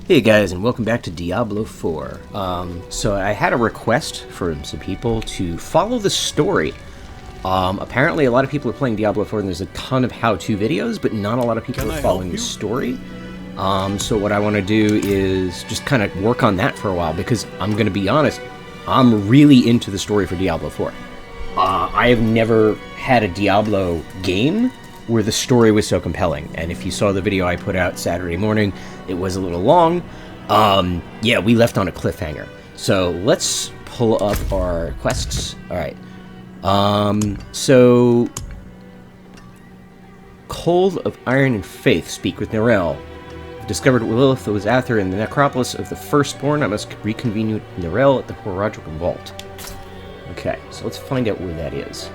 Hey guys, and welcome back to Diablo 4. So I had a request from some people to follow the story. Apparently a lot of people are playing Diablo 4 and there's a ton of how-to videos, but not a lot of people are following the story. So what I want to do is just kind of work on that for a while, because I'm going to be honest, I'm really into the story for Diablo 4. I have never had a Diablo game where the story was so compelling, and if you saw the video I put out Saturday morning, it was a little long. Yeah, we left on a cliffhanger. So let's pull up our quests. Alright. So Cold of Iron and Faith, speak with Narelle. Discovered Lilith was after in the necropolis of the Firstborn. I must reconvene with Narelle at the Horadrim Vault. Okay, so let's find out where that is.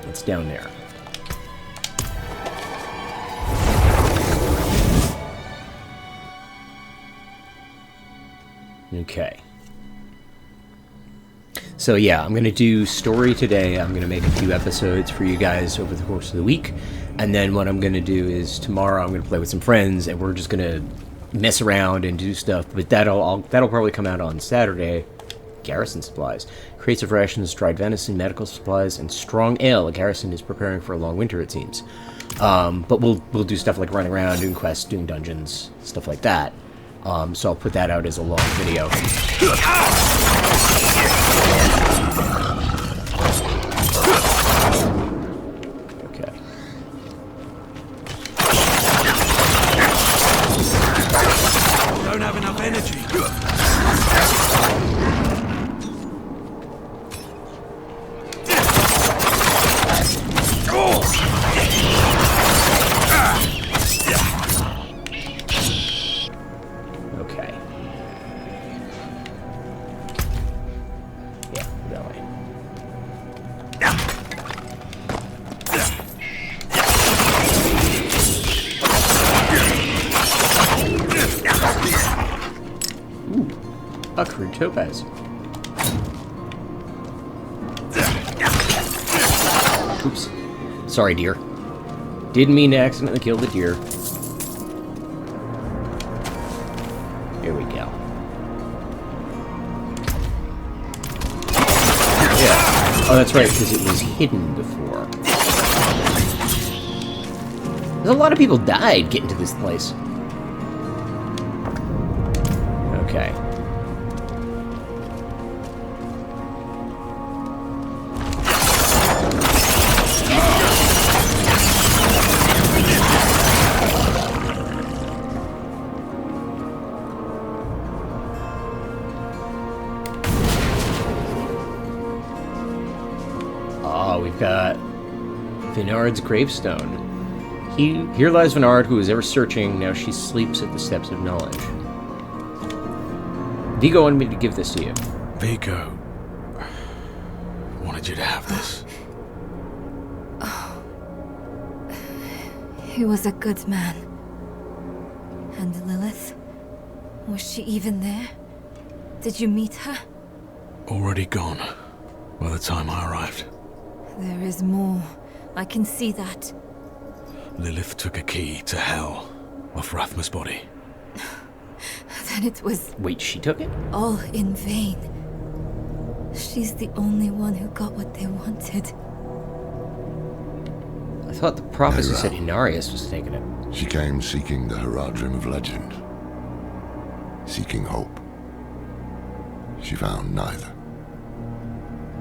It's down there. Okay. So yeah, I'm going to do story today. I'm going to make a few episodes for you guys over the course of the week. And then what I'm going to do is tomorrow I'm going to play with some friends and we're just going to mess around and do stuff. But that'll probably come out on Saturday. Garrison supplies. Crates of rations, dried venison, medical supplies, and strong ale. A garrison is preparing for a long winter, it seems. But we'll do stuff like running around, doing quests, doing dungeons, stuff like that. So I'll put that out as a long video. Okay. Don't have enough energy. Topaz. Oops. Sorry, deer. Didn't mean to accidentally kill the deer. Here we go. Yeah. Oh, that's right, because it was hidden before. There's a lot of people died getting to this place. Okay. We've got Vinard's gravestone. Here lies Vinard, who was ever searching. Now she sleeps at the steps of knowledge. Vigo wanted me to give this to you. Vigo wanted you to have this. Oh. He was a good man. And Lilith? Was she even there? Did you meet her? Already gone by the time I arrived. There is more. I can see that. Lilith took a key to hell off Rathma's body. Then it was... Wait, she took it? All in vain. She's the only one who got what they wanted. I thought the prophecy said Inarius was taking it. She came seeking the Horadrim of legend. Seeking hope. She found neither.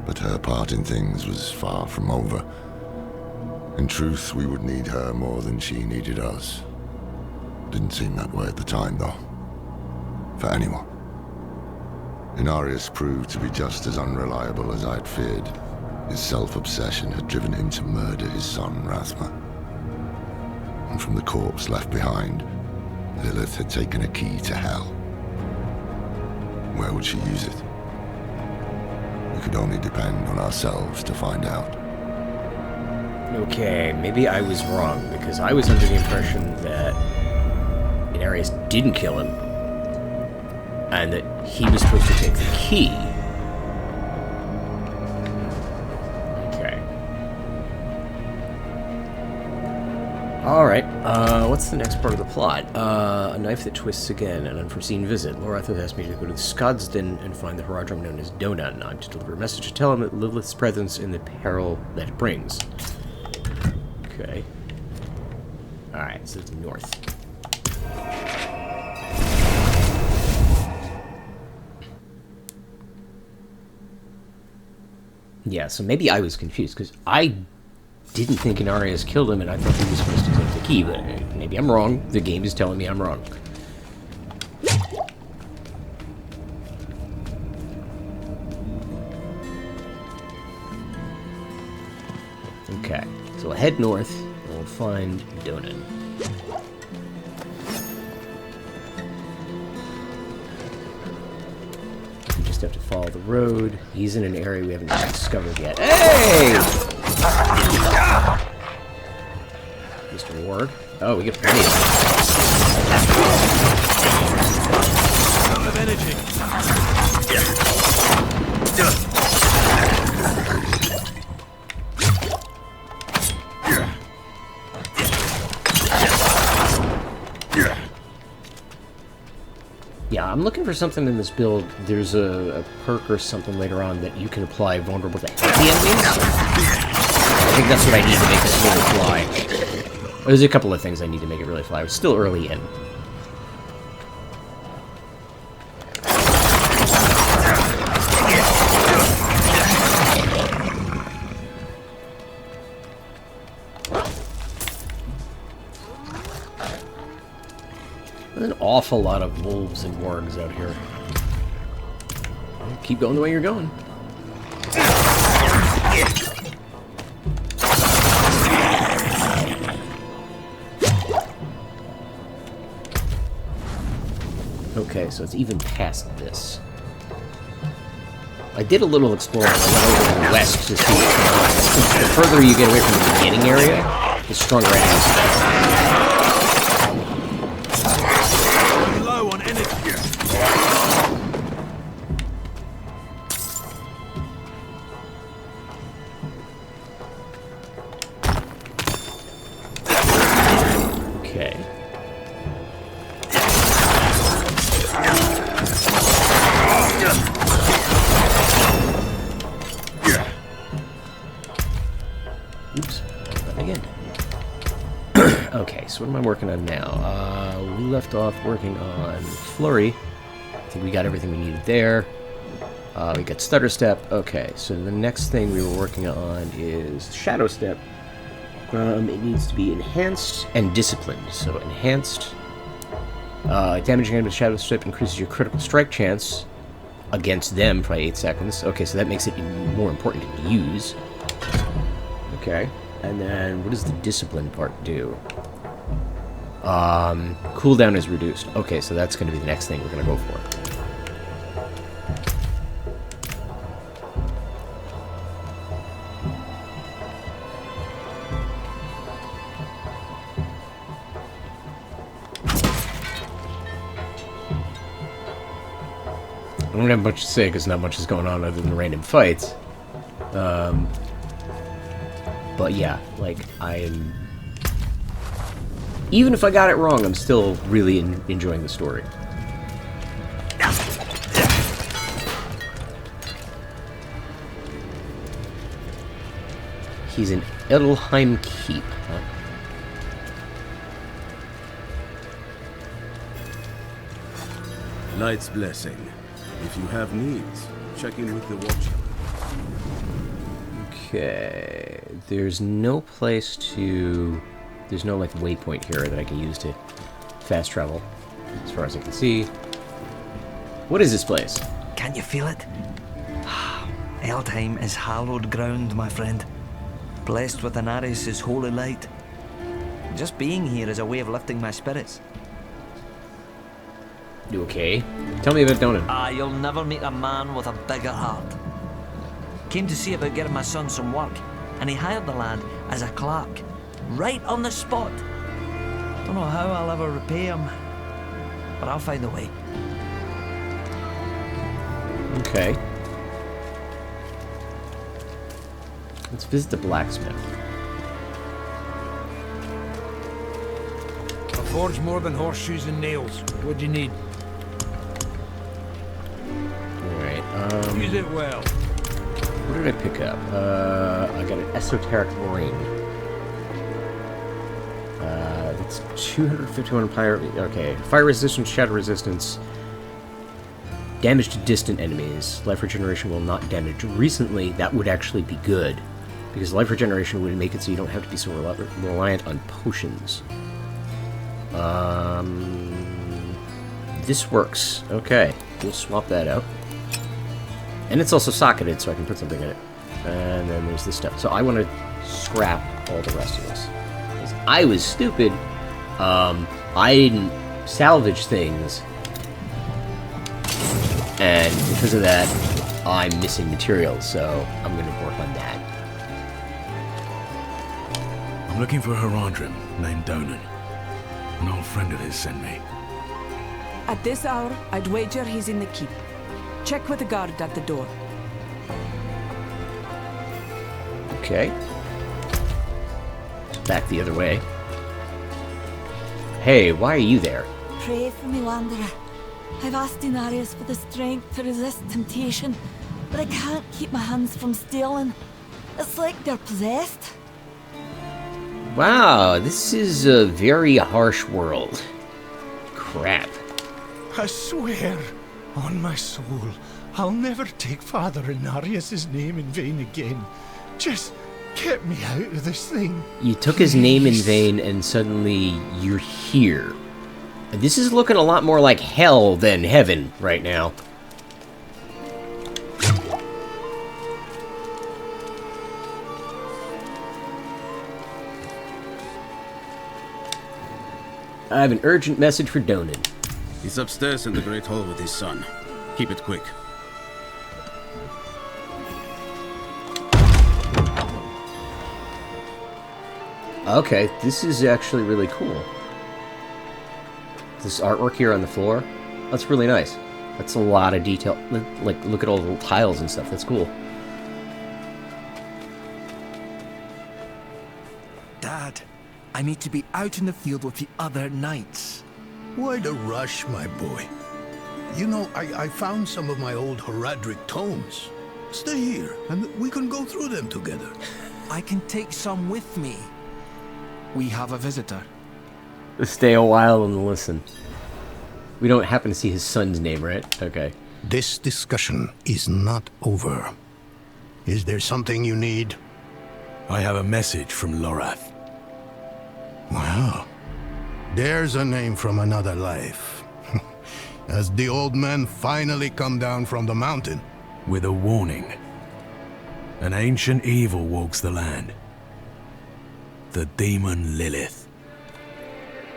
But her part in things was far from over. In truth, we would need her more than she needed us. Didn't seem that way at the time, though. For anyone. Inarius proved to be just as unreliable as I'd feared. His self-obsession had driven him to murder his son, Rathma. And from the corpse left behind, Lilith had taken a key to hell. Where would she use it? We could only depend on ourselves to find out. Okay, maybe I was wrong, because I was under the impression that Inarius didn't kill him, and that he was supposed to take the key. Okay. Alright, what's the next part of the plot? A knife that twists again, an unforeseen visit. Lorath asked me to go to the Skodsden and find the Horadrim known as Donan. I'm to deliver a message to tell him that Lilith's presence in the peril that it brings. Okay. Alright, so it's north. Yeah, so maybe I was confused, because I didn't think Inarius killed him, and I thought he was supposed to take the key, but maybe I'm wrong. The game is telling me I'm wrong. Okay, so we'll head north, and we'll find Donan. We just have to follow the road. He's in an area we haven't discovered yet. Hey! Mr. Ward. Oh, we get plenty of energy. Yeah, I'm looking for something in this build. There's a perk or something later on that you can apply vulnerable to heavy enemies. I think that's what I need to make this really fly. There's a couple of things I need to make it really fly. We're still early in. There's an awful lot of wolves and wargs out here. Keep going the way you're going. Okay, so it's even past this. I did a little exploring. I went over to the west to see what's going on. The further you get away from the beginning area, the stronger enemies get. Low on energy. Okay. Oops. Again. Okay, so what am I working on now? We left off working on Flurry. I think we got everything we needed there. We got Stutter Step. Okay, so the next thing we were working on is Shadow Step. It needs to be enhanced and disciplined. So enhanced. Damaging enemies with Shadow Step increases your critical strike chance against them by 8 seconds. Okay, so that makes it more important to use. Okay, and then what does the discipline part do? Cooldown is reduced. Okay, so that's going to be the next thing we're going to go for. I don't have much to say because not much is going on other than random fights. But yeah, like, I'm... Even if I got it wrong, I'm still really enjoying the story. He's in Edelheim Keep, huh? Light's blessing. If you have needs, check in with the Watcher. Okay, there's no place to... There's no, like, waypoint here that I can use to fast travel, as far as I can see. What is this place? Can't you feel it? Eldheim is hallowed ground, my friend. Blessed with Inarius' holy light. Just being here is a way of lifting my spirits. You okay? Tell me about Donan. You'll never meet a man with a bigger heart. Came to see about getting my son some work, and he hired the lad as a clerk. Right on the spot. Don't know how I'll ever repay him, but I'll find a way. Okay. Let's visit the blacksmith. forge more than horseshoes and nails. What do you need? Alright, Use it well. what did I pick up? I got an esoteric ring. That's 251 fire. Okay, fire resistance, shadow resistance, damage to distant enemies. Life regeneration will not damage. Recently, that would actually be good, because life regeneration would make it so you don't have to be so reliant on potions. This works. Okay, we'll swap that out. And it's also socketed, so I can put something in it. And then there's this stuff. So I want to scrap all the rest of this. Because I was stupid. I didn't salvage things. And because of that, I'm missing materials. So I'm going to work on that. I'm looking for a Horadrim named Donan. An old friend of his sent me. At this hour, I'd wager he's in the keep. Check with the guard at the door. Okay. Back the other way. Hey, why are you there? Pray for me, Wanderer. I've asked Denarius for the strength to resist temptation, but I can't keep my hands from stealing. It's like they're possessed. Wow, this is a very harsh world. Crap. I swear, on my soul, I'll never take Father Inarius' name in vain again. Just get me out of this thing. You took his name in vain and suddenly you're here. This is looking a lot more like hell than heaven right now. I have an urgent message for Donan. He's upstairs in the Great Hall with his son. Keep it quick. Okay, this is actually really cool. This artwork here on the floor, that's really nice. That's a lot of detail. Like, look at all the little tiles and stuff. That's cool. Dad, I need to be out in the field with the other knights. Why the rush, my boy? You know, I found some of my old Horadrim tomes. Stay here, and we can go through them together. I can take some with me. We have a visitor. Stay a while and listen. We don't happen to see his son's name, right? Okay. This discussion is not over. Is there something you need? I have a message from Lorath. Well, there's a name from another life. Has the old man finally come down from the mountain? With a warning. An ancient evil walks the land. The demon Lilith.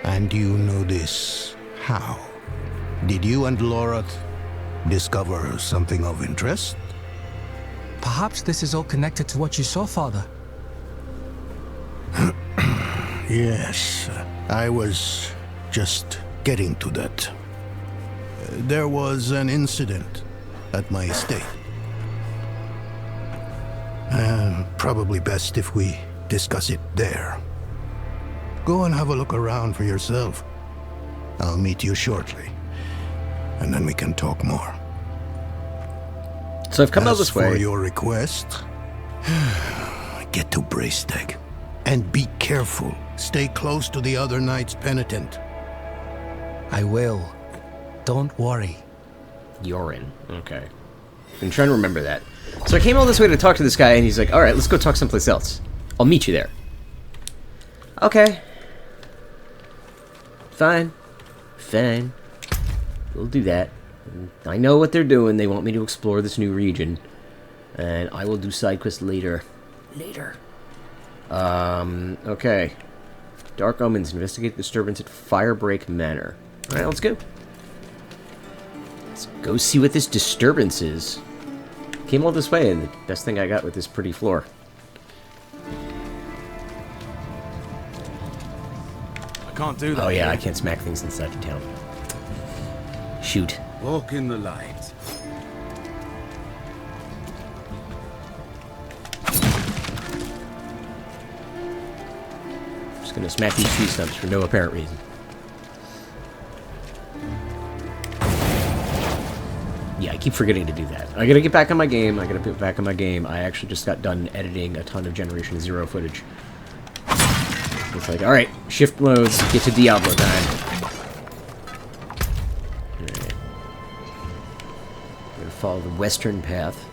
And you know this how? Did you and Lorath discover something of interest? Perhaps this is all connected to what you saw, Father. Yes, I was just getting to that. There was an incident at my estate. Probably best if we discuss it there. Go and have a look around for yourself. I'll meet you shortly, and then we can talk more. So I've come out this way. As for your request, get to Bracestag. And be careful. Stay close to the other knights penitent. I will. Don't worry. Yorin. Okay. I'm trying to remember that. So I came all this way to talk to this guy, and he's like, alright, let's go talk someplace else. I'll meet you there. Okay. Fine. Fine. We'll do that. I know what they're doing. They want me to explore this new region. And I will do side quests later. Okay. Dark Omens. Investigate the disturbance at Firebreak Manor. Alright, let's go. Let's go see what this disturbance is. Came all this way, and the best thing I got with this pretty floor. I can't do that. Oh yeah, I can't smack things inside the town. Shoot. Walk in the light. Just gonna smack these tree stumps for no apparent reason. I keep forgetting to do that. I gotta get back on my game. I actually just got done editing a ton of Generation Zero footage. It's like, alright, shift loads, get to Diablo time. Alright. Gonna follow the western path.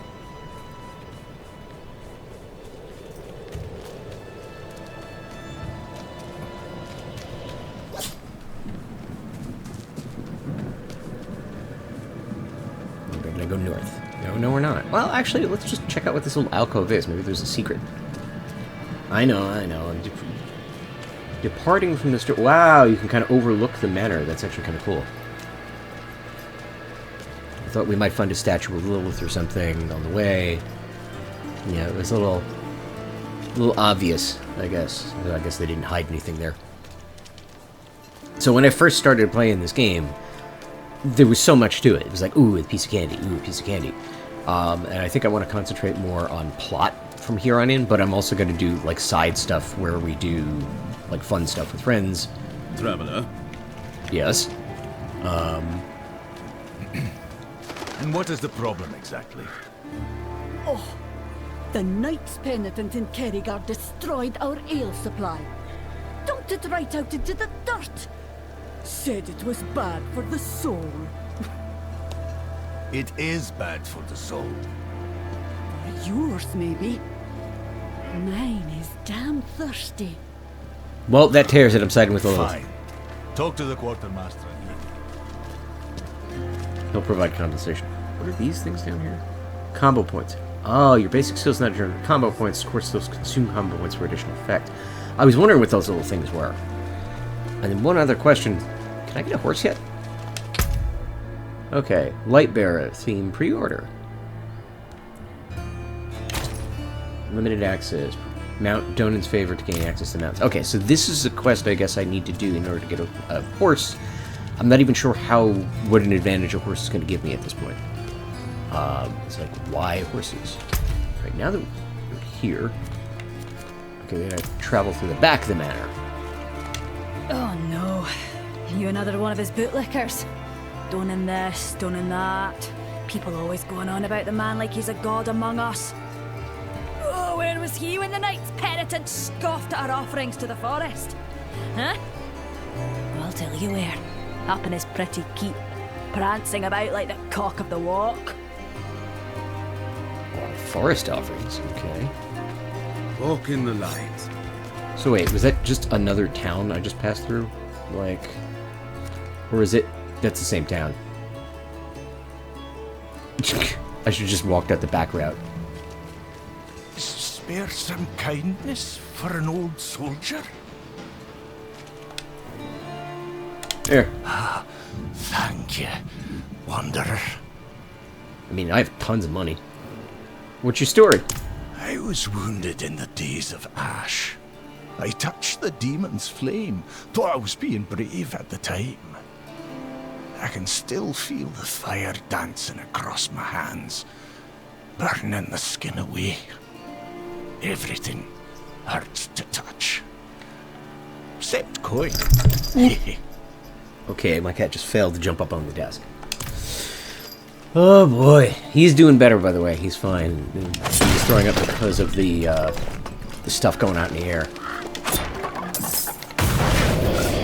We're gonna go north. No, we're not. Well, actually, let's just check out what this little alcove is. Maybe there's a secret. I know. Departing from the store. Wow, you can kind of overlook the manor. That's actually kind of cool. I thought we might find a statue of Lilith or something on the way. Yeah, it was a little obvious, I guess. I guess they didn't hide anything there. So when I first started playing this game, there was so much to it. It was like, ooh, a piece of candy, ooh, a piece of candy. And I think I want to concentrate more on plot from here on in, but I'm also going to do, like, side stuff where we do, like, fun stuff with friends. Traveler? Yes. And what is the problem, exactly? Oh, the Knights Penitent in Kerrygar destroyed our ale supply. Dumped it right out into the dirt. Said it was bad for the soul. It is bad for the soul. For yours, maybe. Mine is damn thirsty. Well, that tears it. I'm siding with Lilith. Fine. Talk to the quartermaster. He'll provide compensation. What are these things down here? Combo points. Oh, your basic skills not generate combo points. Of course, those consume combo points for additional effect. I was wondering what those little things were. And then one other question. Can I get a horse yet? Okay. Lightbearer theme pre-order. Limited access. Mount Donan's favor to gain access to mounts. Okay, so this is a quest I guess I need to do in order to get a horse. I'm not even sure what an advantage a horse is going to give me at this point. It's like, why horses? Right, now that we're here... Okay, we're going to travel through the back of the manor. Oh no. You another one of his bootlickers. Donan this, Donan that. People always going on about the man like he's a god among us. Oh, where was he when the Knights Penitent scoffed at our offerings to the forest? Huh? Well, I'll tell you where. Up in his pretty keep, prancing about like the cock of the walk. Forest offerings, okay. Walk in the light. So wait, was that just another town I just passed through? Like... Or is it... That's the same town. I should just walked out the back route. Spare some kindness for an old soldier? Here. Ah, thank you, wanderer. I mean, I have tons of money. What's your story? I was wounded in the days of Ash. I touched the demon's flame, thought I was being brave at the time. I can still feel the fire dancing across my hands, burning the skin away. Everything hurts to touch. Except coin. Okay, my cat just failed to jump up on the desk. Oh boy. He's doing better, by the way. He's fine. He's throwing up because of the stuff going out in the air.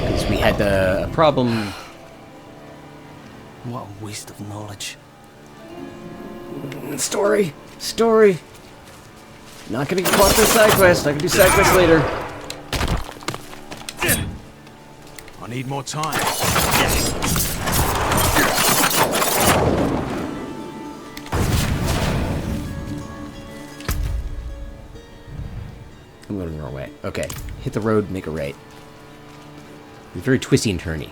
Because we had a problem. What a waste of knowledge. Story. Not gonna get caught for a side quest. I can do side quests later. I need more time. I'm going the wrong way. Okay. Hit the road, make a right. It's very twisty and turny.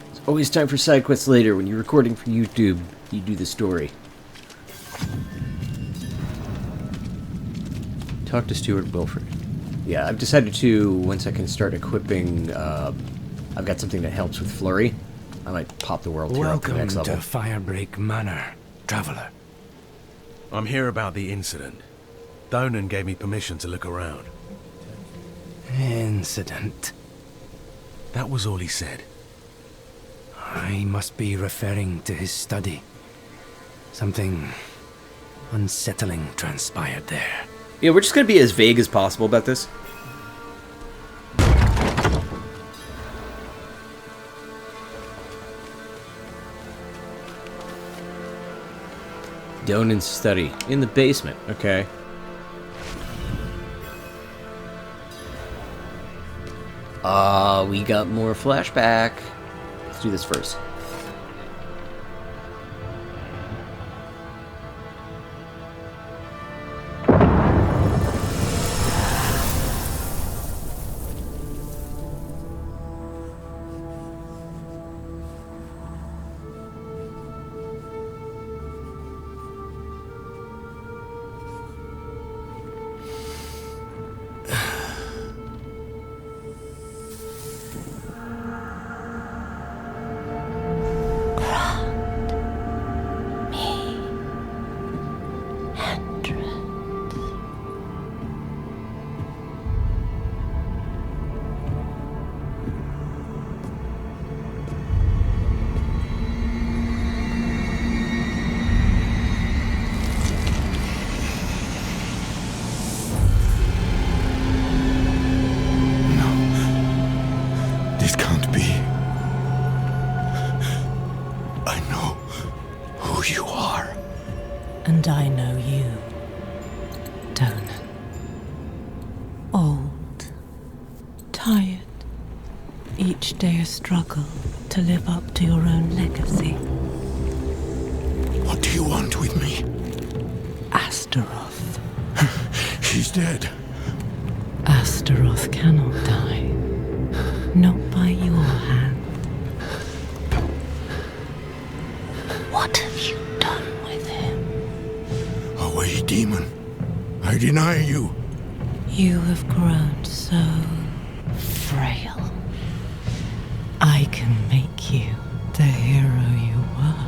There's always time for side quests later. When you're recording for YouTube, you do the story. Talk to Stuart Wilford. Yeah, I've decided to, once I can start equipping, I've got something that helps with flurry. I might pop the world tier up to the next level. Welcome to Firebreak Manor, traveler. I'm here about the incident. Donan gave me permission to look around. Incident. That was all he said. I must be referring to his study. Something unsettling transpired there. Yeah, we're just gonna be as vague as possible about this. Donan's study in the basement. Okay. We got more flashback. Let's do this first. This can't be. I know who you are. And I know you, Donan. Old, tired, each day a struggle to live up to your own legacy. What do you want with me? Astaroth. She's dead. Astaroth cannot die. Not by your hand. What have you done with him? Away, demon. I deny you. You have grown so frail. I can make you the hero you were.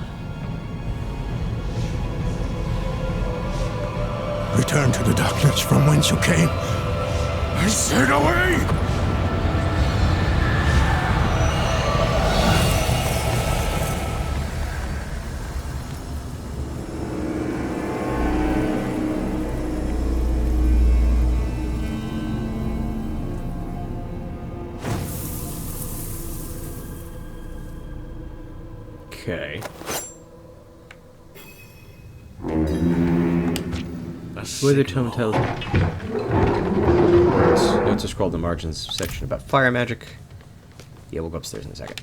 Return to the darkness from whence you came. I said away! Okay. Wither Tome tells notes are scrolled in the margins section about fire magic. Yeah, we'll go upstairs in a second.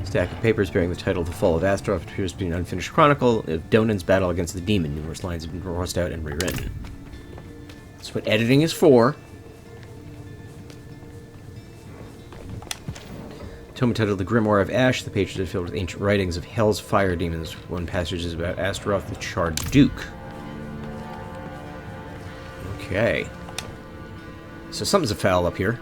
Stack of papers bearing the title The Fall of Astaroth appears to be an unfinished chronicle of Donan's battle against the demon. Numerous lines have been crossed out and rewritten. That's what editing is for. Tome titled The Grimoire of Ash. The pages are filled with ancient writings of Hell's fire demons. One passage is about Astaroth, the Charred Duke. Okay. So something's afoul up here.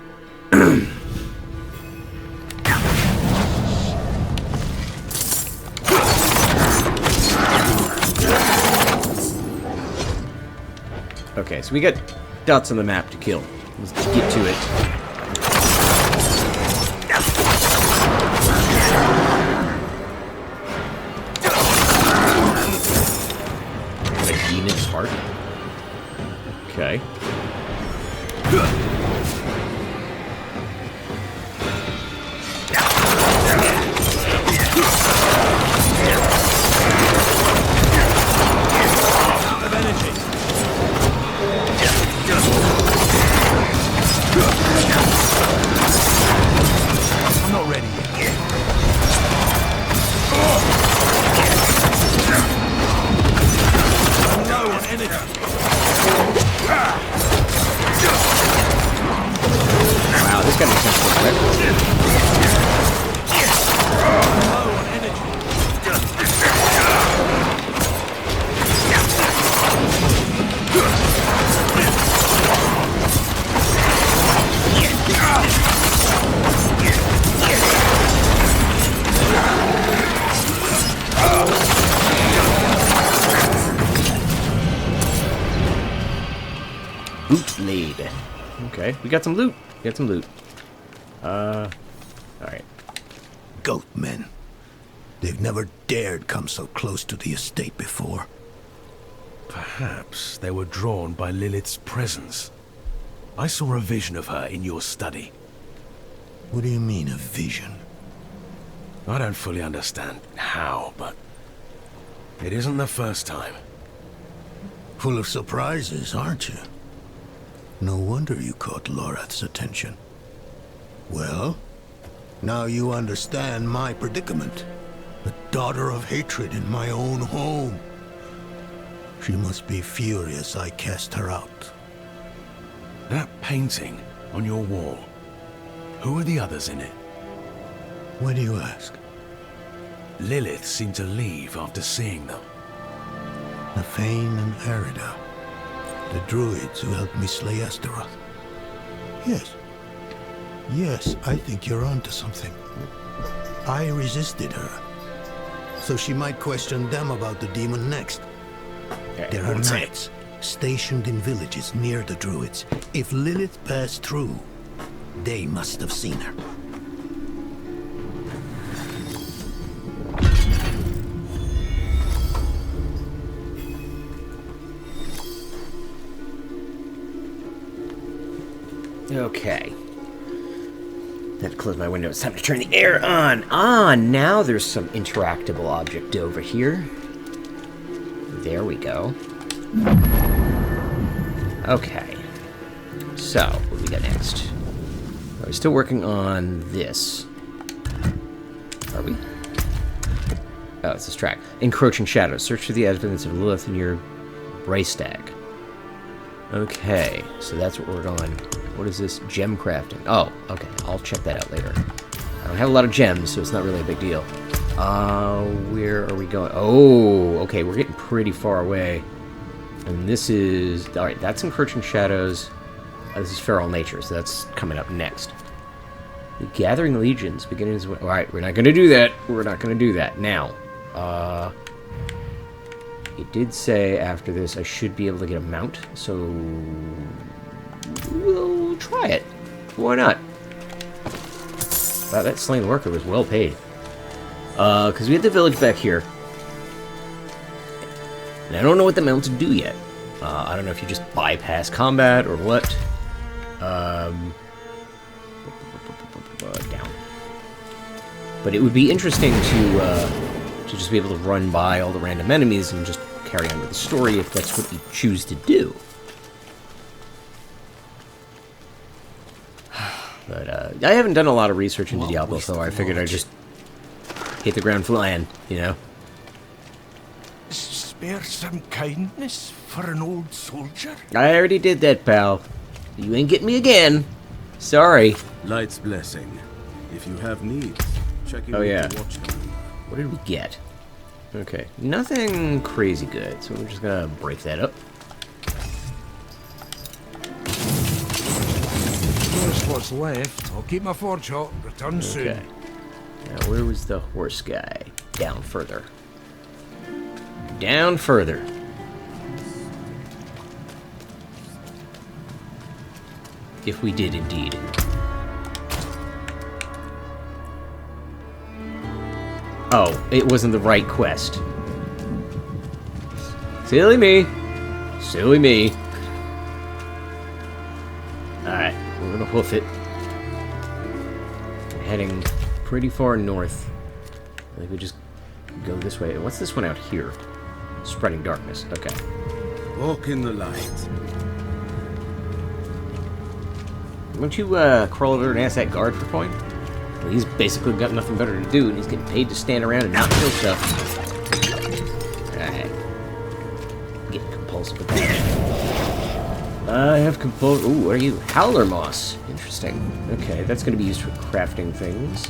Okay, so we got dots on the map to kill. Let's get to it. A demon's heart. Okay. I'm not ready yet. I'm low on energy. Wow, this guy makes sense real quick. Low on energy. Boot blade. Okay, we got some loot. We got some loot. Alright. Goat men. They've never dared come so close to the estate before. Perhaps they were drawn by Lilith's presence. I saw a vision of her in your study. What do you mean, a vision? I don't fully understand how, but it isn't the first time. Full of surprises, aren't you? No wonder you caught Lorath's attention. Well, now you understand my predicament. The daughter of hatred in my own home. She must be furious I cast her out. That painting on your wall, who are the others in it? Why do you ask? Lilith seemed to leave after seeing them. Nafane and Arida. The druids who helped me slay Astaroth. Yes. Yes, I think you're onto something. I resisted her, so she might question them about the demon next. There are knights stationed in villages near the druids. If Lilith passed through, they must have seen her. Okay. Had to close my window. It's time to turn the air on. Ah, now there's some interactable object over here. There we go. Okay. So, what do we got next? Are we still working on this? Are we? Oh, it's this track. Encroaching Shadows. Search for the evidence of Lilith in your Braystag. Okay, so that's what we're going. What is this? Gem crafting. Oh, okay. I'll check that out later. I don't have a lot of gems, so it's not really a big deal. Where are we going? Oh, okay. We're getting pretty far away. And this is... Alright, that's Encroaching Shadows. This is Feral Nature, so that's coming up next. The Gathering Legions, beginnings... Alright, we're not going to do that. We're not going to do that. Now, it did say after this I should be able to get a mount, so... We'll try it. Why not? Wow, that slain worker was well paid. Because we had the village back here. And I don't know what the mounts do yet. I don't know if you just bypass combat or what. Down. But it would be interesting to just be able to run by all the random enemies and just carry on with the story if that's what you choose to do. But I haven't done a lot of research into Diablo, so I figured I'd just hit the ground flying, you know? Spare some kindness for an old soldier? I already did that, pal. You ain't getting me again. Sorry. Light's blessing. If you have needs, check in with the watchtower. What did we get? Okay, nothing crazy good, so we're just gonna break that up. What's left. I'll keep my forge hot. Return soon. Okay. Now, where was the horse guy? Down further. Down further. If we did indeed. Oh, it wasn't the right quest. Silly me. Silly me. Alright. We're gonna hoof it. We're heading pretty far north. I think we just go this way. What's this one out here? Spreading darkness. Okay. Walk in the light. Won't you crawl over and ask that guard for coin? Well, he's basically got nothing better to do, and he's getting paid to stand around and not kill stuff. Alright. Getting compulsive with that. I have compulsive... Ooh, what are you? Howler moss. Interesting. Okay, that's going to be used for crafting things.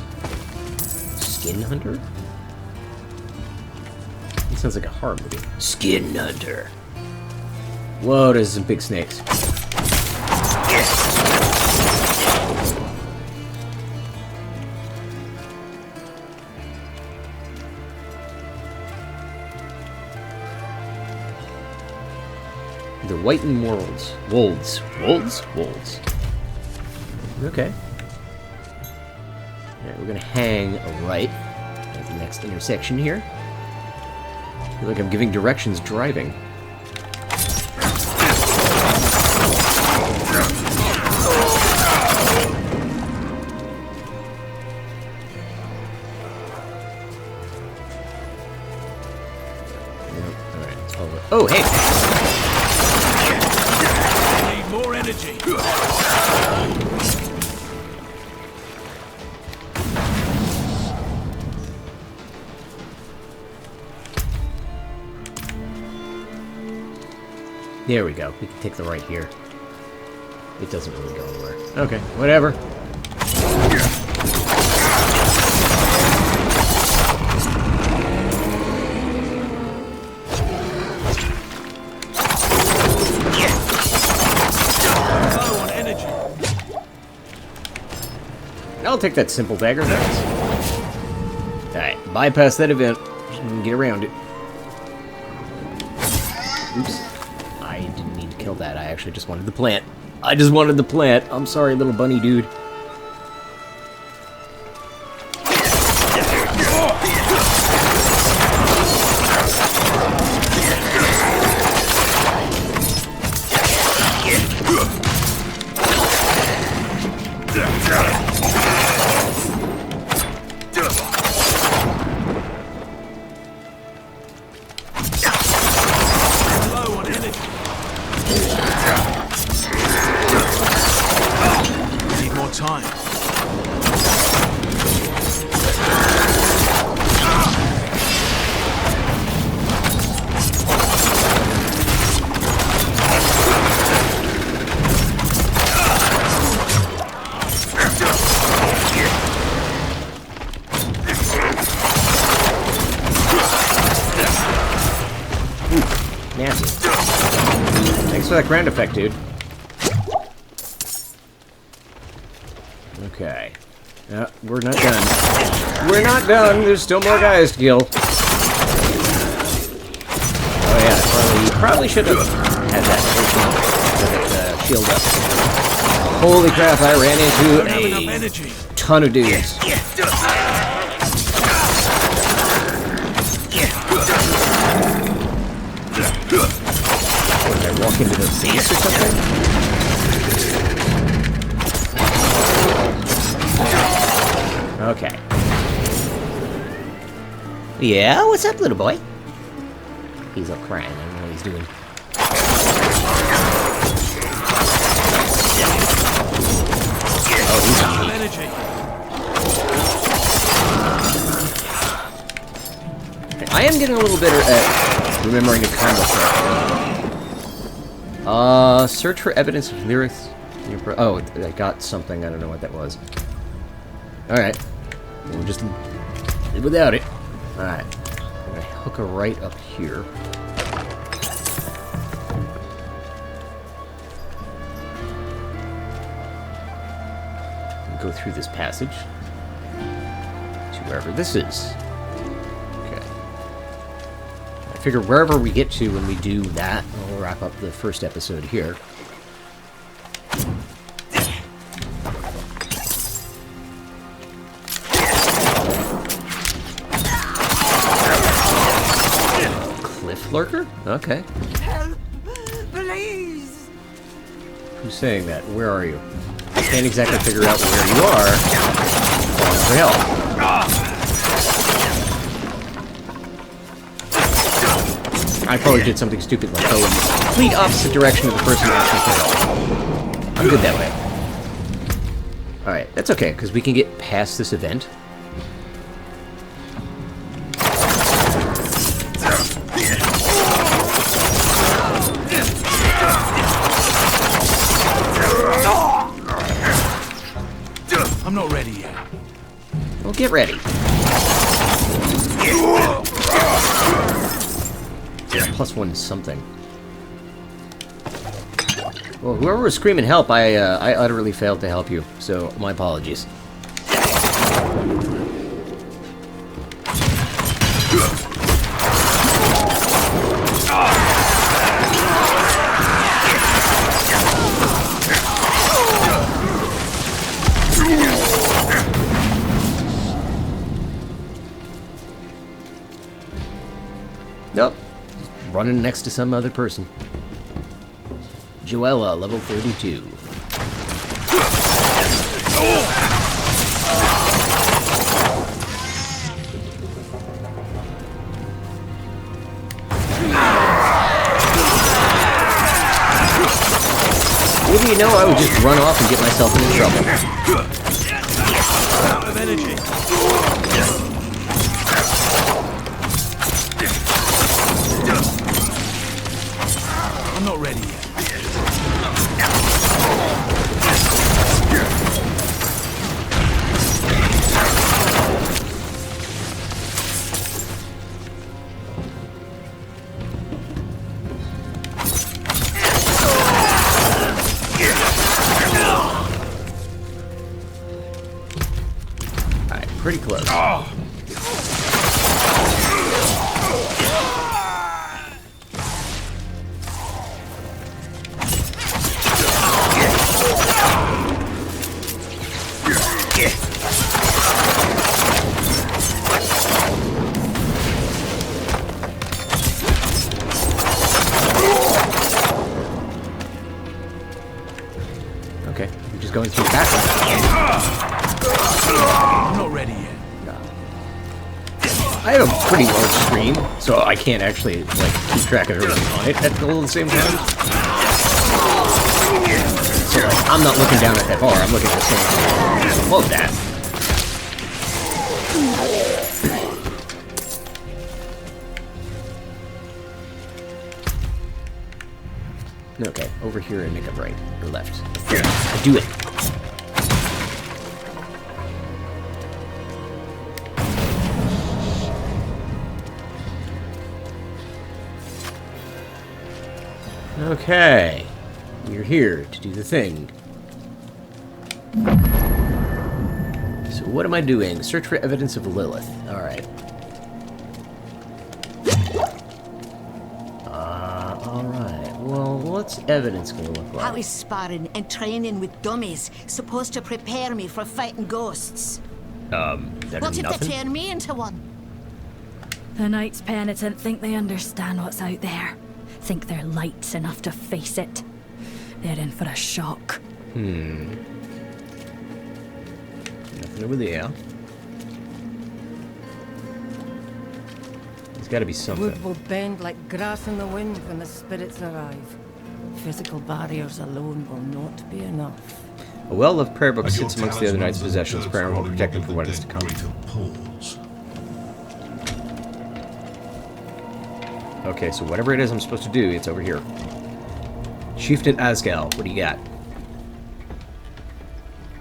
Skin hunter? It sounds like a horror movie. Skin hunter. Whoa, there's some big snakes. The whitened wolds. Wolds. Okay. Alright, we're gonna hang a right at the next intersection here. I feel like I'm giving directions driving. Oh, hey! Need more energy. There we go. We can take the right here. It doesn't really go anywhere. Okay, whatever. I'll take that simple dagger. Alright, bypass that event. Just get around it. Oops. I didn't mean to kill that. I actually just wanted the plant. I just wanted the plant. I'm sorry, little bunny dude. For that ground effect, dude. Okay. We're not done. We're not done! There's still more guys to kill. Oh yeah, probably should have had that shield up. Holy crap, I ran into a ton of dudes. Did I walk into the base or something? Okay. Yeah, what's up, little boy? He's up crying. I don't know what he's doing. Oh, he's on energy. I am getting a little better at remembering to combo stuff. Search for evidence of lyrics. Oh, I got something. I don't know what that was. Alright. We'll just live without it. Alright. I'm gonna hook a right up here. Go through this passage to wherever this is. Okay. I figure wherever we get to when we do that, we'll wrap up the first episode here. Cliff lurker? Okay. Help! Please! Who's saying that? Where are you? I can't exactly figure out where you are. Calling for help. I probably did something stupid like go in the complete opposite direction of the person asking for help. I'm good that way. Alright, that's okay, because we can get past this event. I'm not ready yet. Well, get ready. Yeah, +1 something. Well, whoever was screaming help, I utterly failed to help you, so my apologies. running next to some other person. Joella, level 32. What do you know? I would just run off and get myself into trouble. Out of energy. I'm not ready yet. Pretty close. Okay, we're just going through that. I'm not ready yet. I have a pretty large screen, so I can't actually like keep track of everything on it at all at the same time. So like, I'm not looking down at that bar, I'm looking at the same above that. Okay, over here and make a right or left. Do it. Okay, we're here to do the thing. So what am I doing? Search for evidence of Lilith. Alright. Alright. Well, what's evidence gonna look like? How is sparring and training with dummies supposed to prepare me for fighting ghosts? That What is if nothing. they turn me into one? The Knights Penitent think they understand what's out there. Think they're lights enough to face it. They're in for a shock. Nothing over there. There's gotta be something. Wood will bend like grass in the wind when the spirits arrive. Physical barriers alone will not be enough. A well-loved prayer book sits amongst the other knights' possessions. Prayer will protect them from what is to come. Okay, so whatever it is I'm supposed to do, it's over here. Chieftain Asgal, what do you got?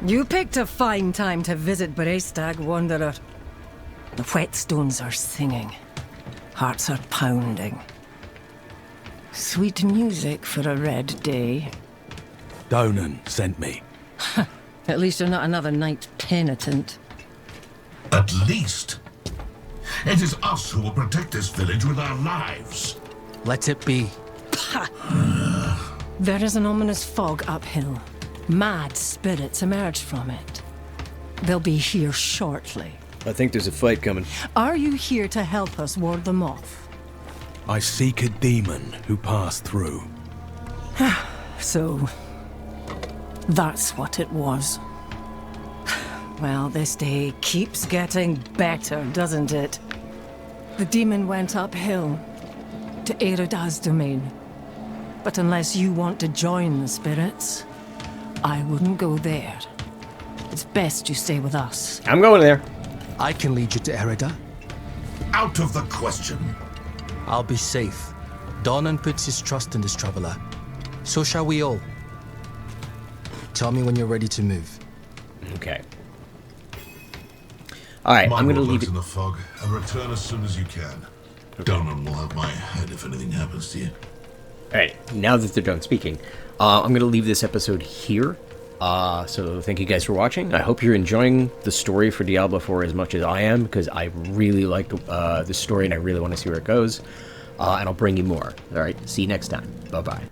You picked a fine time to visit Brestag, Wanderer. The whetstones are singing. Hearts are pounding. Sweet music for a red day. Donan sent me. At least you're not another knight penitent. At least. It is us who will protect this village with our lives. Let it be. There is an ominous fog uphill. Mad spirits emerge from it. They'll be here shortly. I think there's a fight coming. Are you here to help us ward them off? I seek a demon who passed through. So, that's what it was. Well, this day keeps getting better, doesn't it? The demon went uphill to Erida's domain. But unless you want to join the spirits, I wouldn't go there. It's best you stay with us. I'm going there. I can lead you to Erida. Out of the question. I'll be safe. Donan puts his trust in this traveler. So shall we all. Tell me when you're ready to move. Okay. Alright, I'm gonna leave it in the fog and return as soon as you can. Donan will have my head if anything happens to you. Alright, now that they're done speaking, I'm going to leave this episode here. So thank you guys for watching. I hope you're enjoying the story for Diablo 4 as much as I am, because I really like the story and I really want to see where it goes. And I'll bring you more. Alright, see you next time. Bye-bye.